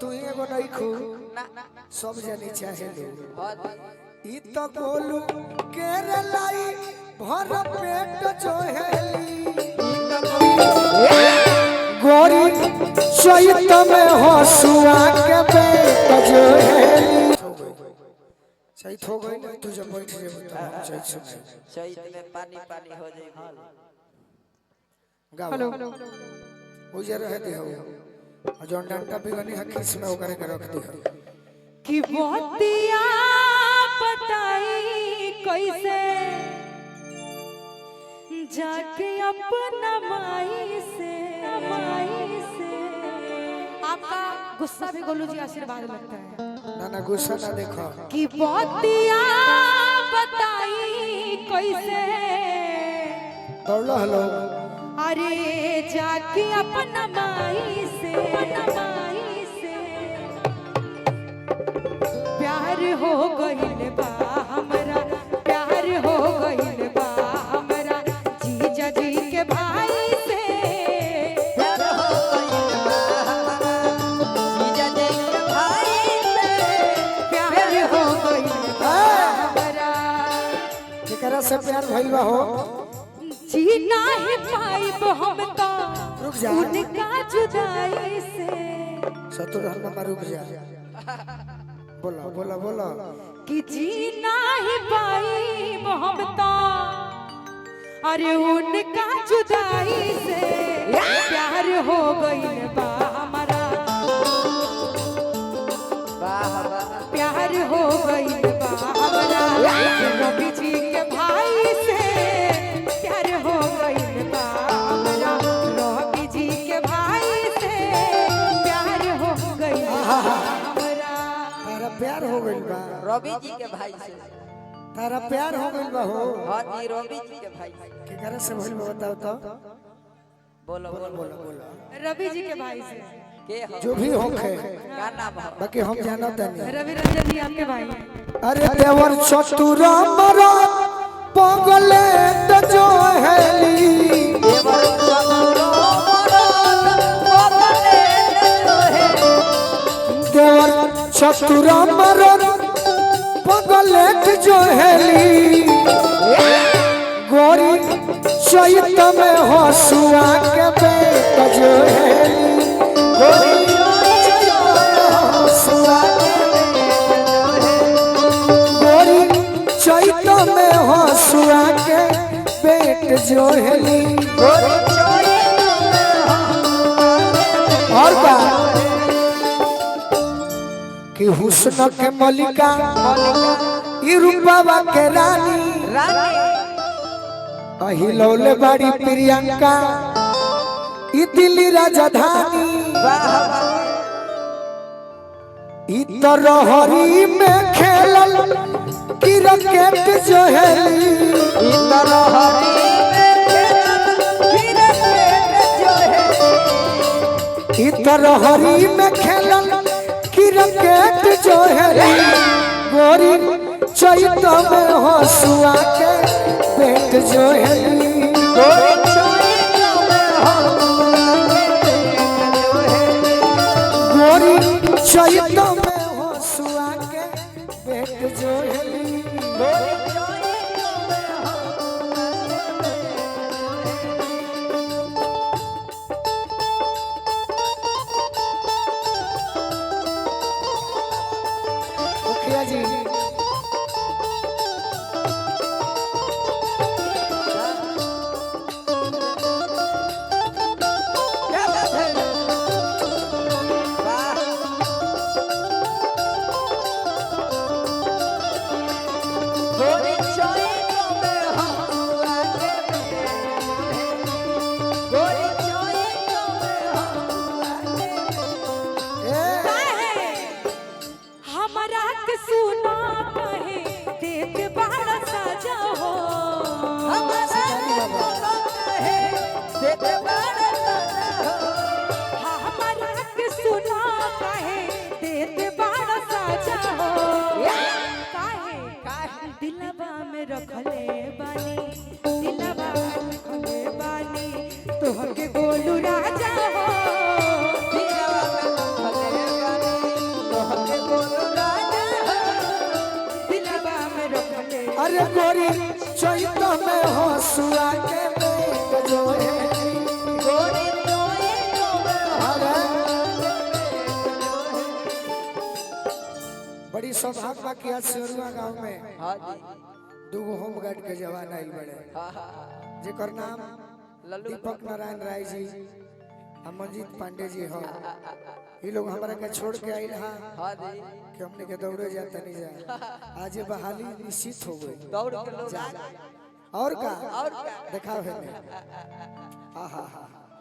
तू एगो नहीं खू सब जानी चाहे ई तो गोलू केरलाई भर पेट जोहेली गोरी चैत में हसुआ के पेट जोहेली चैत हो गई ना तू जब बैठ जे बता चैत सुन चैत में पानी पानी हो जाई गाओ हेलो उजर रह दे हो जोन डंटा बिगनी हकीस में ओकरे के रख दे कि बतिया बताई कैसे जाके अपना माई से आपका गुस्सा भी गोलू जी आशीर्वाद लगता है ना ना गुस्सा ना देखो कि बतिया बताई कैसे दौड़लो हेलो अरे जाके अपना माई से प्यार हो गइल बा हमरा प्यार हो गइल बा हमरा जीजा जी के भाई से प्यार हो गइल बा जीजा जी के भाई से प्यार हो गइल बा हमरा केकरा से प्यार भइल बा हो जी नाही पाइब हम तो रुक जा उनका जुदाई से सतुर हल्ला रुक जा बोला बोला बोला कि जी नाही पाइब हम तो अरे उनका जुदाई से प्यार हो गइल बा हमारा वाह वाह प्यार हो गइल बा हमारा रवि जी के भाई से प्यार हो गइल बा हमारा रवि जी के भाई से प्यार हो गइल बा हमारा तारा प्यार हो गइल बा रवि जी के भाई से तारा प्यार हो गइल बा हो हां जी रवि जी के भाई से केकरा से भइल बा बताओ तो बोलो बोलो बोला बोला रवि जी के भाई से के हो जो भी होखे का नाम है बाकी हम जानत नहीं रवि रंजन जी आपके भाई हैं। अरे देवर चतुर मरा पगले त जो हेली देवर चतुर मरद पगले तो है देवर चतुर मरा पगले त जो हेली गोरी चैत में हसुआ के पेट जो हेली गोरी चैत में हसुआ गोरी चैत में हसुआ के पेट जो हेली और का कि हुस्न के मलिका ई रूपवा के रानी रानी अहिलौले बाड़ी प्रियंका ई दिल्ली राजधानी ई तरहरी में खेलल क्रिकेट जो हेली ई तरहरी में खेलल क्रिकेट जो हेली गोरी चैत में हसुआ के पेट जो हेली गोरी चैत में हसुआ के पेट जो हेली मुखिया जी हमरा के सुना कहे देख बाड़ा साजा हो हमरा के सुना कहे देख बाड़ा साजा हो काहे दिलवा में रखले बानी दिलवा में रखले बानी तोहके गोलू राजा हो दिलवा में रखले बानी अरे गोरी चैत में हंसुआ के बेट जो है गोरी तोए अरे बड़ी सौभाग्य की आज शेरुआ गांव में हाँ जी दूगो होमगार्ड के जवान आइल बड़े हाँ हाँ जेकर नाम लल्लू दीपक नारायण राय जी और मंजीत पांडे जी हो ये लोग हमारा के छोड़ के आइल हा हाँ जी कि हमने के दौड़े जाता नहीं जा आज ये बहाली निश्चित हो गई दौड़ के लोग आ गए और का और क्या दिखाओ है आहा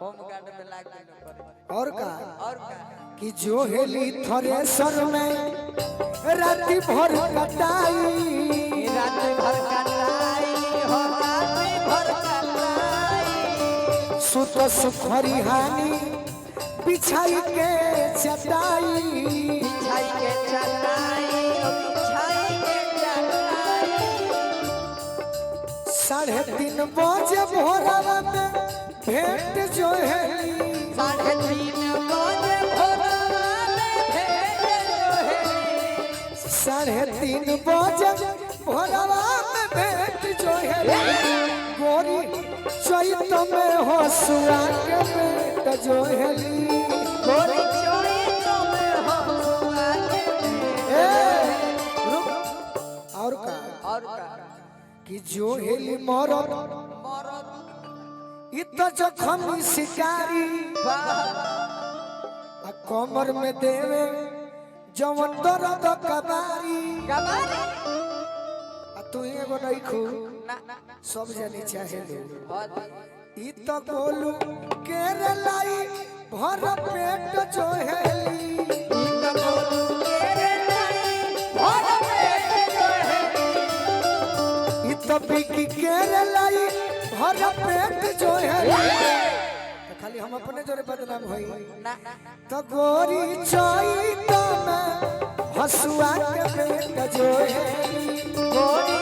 होम गार्ड में लाग देने पड़े और का और क्या कि जो हेली थ्रेसर में राती भर कटाई रात भर कटाई हो रात भर कटाई सुत सुखरी हानी बिछाई के चटाई बिछाई के चटाई बिछाई के चटाई 3:30 बजे भोरवा में भेंट जो है 3:30 बजे भोरवा में भेंट जो है 3:30 बजे भोरवा में भेंट जो है गोरी चैत में हंसुआ के बेट जो है गोरी चोरी तो में हंसुआ के और का और क्या कि जो हेली मरद मरद इत जखम शिकारी आ कमर में देवे जवन दर्द कबारी कबारी आ तू एगो नहीं खू ना ना सब जानी चाहे लो हाँ जी इत गोलू केरे लाई भर पेट जो हेली इत बिकी केरे लाई भर पेट जो हेली तो खाली हम अपने जोरे बदनाम होई तो गोरी चैत में हंसुआ के बेट जो हेली गोरी